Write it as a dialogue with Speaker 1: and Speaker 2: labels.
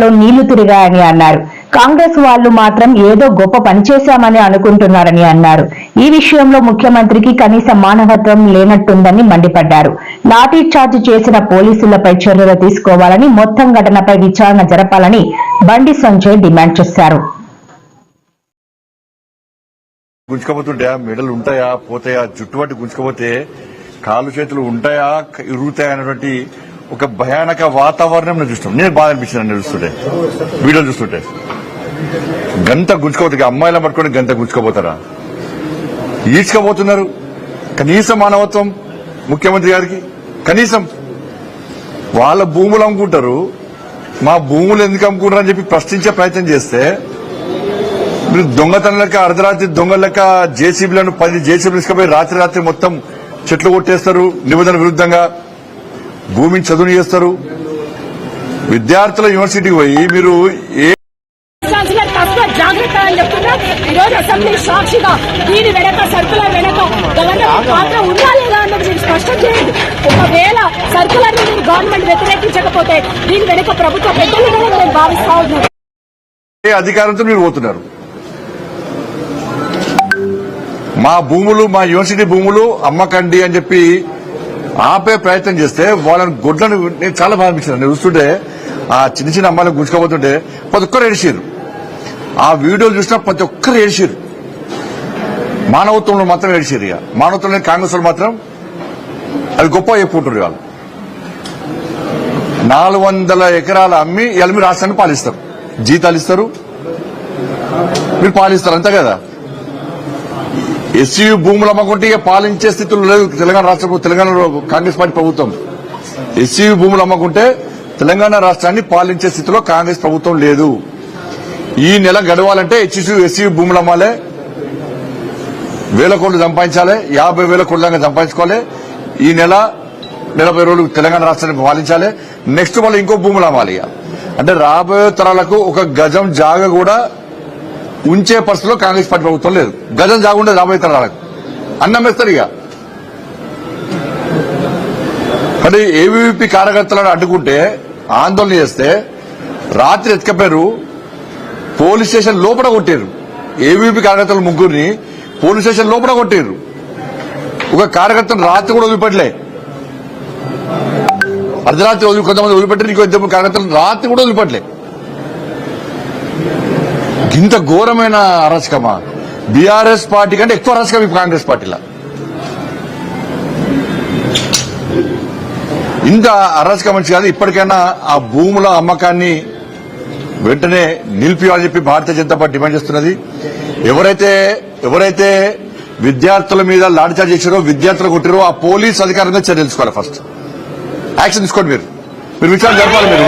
Speaker 1: నీళ్లు తిరిగాయని అన్నారు. కాంగ్రెస్ వాళ్లు మాత్రం ఏదో గొప్ప పని చేశామని అనుకుంటున్నారని అన్నారు. ఈ విషయంలో ముఖ్యమంత్రికి కనీస మానవత్వం లేనట్టుందని మండిపడ్డారు. లాఠీ చార్జ్ చేసిన పోలీసులపై చర్యలు తీసుకోవాలని, మొత్తం ఘటనపై విచారణ జరపాలని బండి సంజయ్ డిమాండ్ చేశారు.
Speaker 2: గుంజుకపోతుంటే మెడలు ఉంటాయా పోతాయా, జుట్టుబట్టి గుంజుకపోతే కాళ్ళు చేతులు ఉంటాయా ఇరుగుతాయా అనేటువంటి ఒక భయానక వాతావరణం చూస్తాం. నేను బాధ అనిపించింది చూస్తుంటే, వీడియోలు చూస్తుంటే. గంట గుంజుకోపోతే అమ్మాయిల పట్టుకొని గంట గుంజుకోపోతారా? ఈడ్చుకోబోతున్నారు. కనీసం మానవత్వం ముఖ్యమంత్రి గారికి కనీసం. వాళ్ళ భూములు అమ్ముకుంటారు, మా భూములు ఎందుకు అమ్ముకుంటారు అని చెప్పి ప్రశ్నించే ప్రయత్నం చేస్తే మీరు దొంగతనం లెక్క అర్ధరాత్రి దొంగల లెక్క జేసీబీలను 10 జేసీబీలు తీసుకుపోయి రాత్రి మొత్తం చెట్లు కొట్టేస్తారు. నిబంధనల విరుద్ధంగా భూమిని చదువు చేస్తారు. విద్యార్థుల యూనివర్సిటీకి పోయి మీరు
Speaker 3: జాగ్రత్త అని చెప్తున్నా. ఈరోజు అసెంబ్లీ సాక్షిగా దీని వెనక సర్కులర్ వెనక గవర్నమెంట్ పాత్ర ఉందా లేదా అన్నది మీరు స్పష్టం చేయండి. ఒకవేళ సర్కులర్ ని గవర్నమెంట్ వ్యతిరేకించకపోతే దీని వెనక ప్రభుత్వ పెద్దలు నేను భావిస్తా ఉన్నాను.
Speaker 2: అధికారంతో మీరు పోతున్నారు. మా భూములు, మా యూనివర్సిటీ భూములు అమ్మకండి అని చెప్పి ఆపే ప్రయత్నం చేస్తే వాళ్ళని గొడ్లను నేను చాలా బాగా అనిపించాను. నేను చూస్తుంటే ఆ చిన్న చిన్న అమ్మాయిలను గుంజుకోబోతుంటే ప్రతి ఒక్కరు ఏడిచారు. ఆ వీడియోలు చూసినా ప్రతి ఒక్కరు ఏడిచారు. మానవత్వంలో మాత్రం ఏడిచారు. ఇక మానవత్వంలో కాంగ్రెస్ వాళ్ళు మాత్రం అది గొప్ప చెప్పుకుంటారు. వాళ్ళు 400 ఎకరాలు అమ్మి ఇవాళ మీరు రాష్ట్రాన్ని పాలిస్తారు, జీతాలు ఇస్తారు, మీరు పాలిస్తారు అంతే కదా. ఎస్సీ భూములు అమ్మకుంటే ఇక పాలించే స్థితిలో లేదు తెలంగాణ రాష్ట్ర తెలంగాణలో కాంగ్రెస్ పార్టీ ప్రభుత్వం. ఎస్సీ భూములు అమ్మకుంటే తెలంగాణ రాష్ట్రాన్ని పాలించే స్థితిలో కాంగ్రెస్ ప్రభుత్వం లేదు. ఈ నెల గడవాలంటే ఎస్సీ భూములు అమ్మాలి, 1000 కోట్లు సంపాదించాలి, 50,000 కోట్ల దాకా సంపాదించుకోవాలి. ఈ నెల 40 రోజులు తెలంగాణ రాష్ట్రాన్ని పాలించాలి. నెక్స్ట్ వాళ్ళు ఇంకో భూములు అమ్మాలి. అంటే రాబోయే తరాలకు ఒక గజం జాగ కూడా ఉంచే పరిస్థితిలో కాంగ్రెస్ పార్టీ ప్రభుత్వం లేదు. గజం జాగుండే రాబోయే తరాలకు అన్నం వేస్తారు. ఇక అంటే ఏవీవీపీ కార్యకర్తలను అడ్డుకుంటే ఆందోళన చేస్తే రాత్రి ఎత్తుకపోయారు, పోలీస్ స్టేషన్ లోపల కొట్టారు. ఏవీవీపీ కార్యకర్తలు 3 పోలీస్ స్టేషన్ లోపల కొట్టారు. ఒక కార్యకర్తను రాత్రి కూడా వదిలిపెట్టలే. అర్ధరాత్రి కొంతమంది వదిలిపెట్టారు, ఇంకో 2 కార్యకర్తలు రాత్రి కూడా వదిలిపెట్టలే. ఇంత ఘోరమైన అరాచకమా? బీఆర్ఎస్ పార్టీ కంటే ఎక్కువ అరాచకం ఇప్పుడు కాంగ్రెస్ పార్టీలో. ఇంత అరాచకం మంచి కాదు. ఇప్పటికైనా ఆ భూముల అమ్మకాన్ని వెంటనే నిలిపియాలని చెప్పి భారతీయ జనతా పార్టీ డిమాండ్ చేస్తున్నది. ఎవరైతే విద్యార్థుల మీద లాఠీచార్జ్ చేశారో, విద్యార్థులు కొట్టారో ఆ పోలీస్ అధికారుల మీద చర్య తీసుకోవాలి. ఫస్ట్ యాక్షన్ తీసుకోండి. మీరు విచారణ జరపాలి. మీరు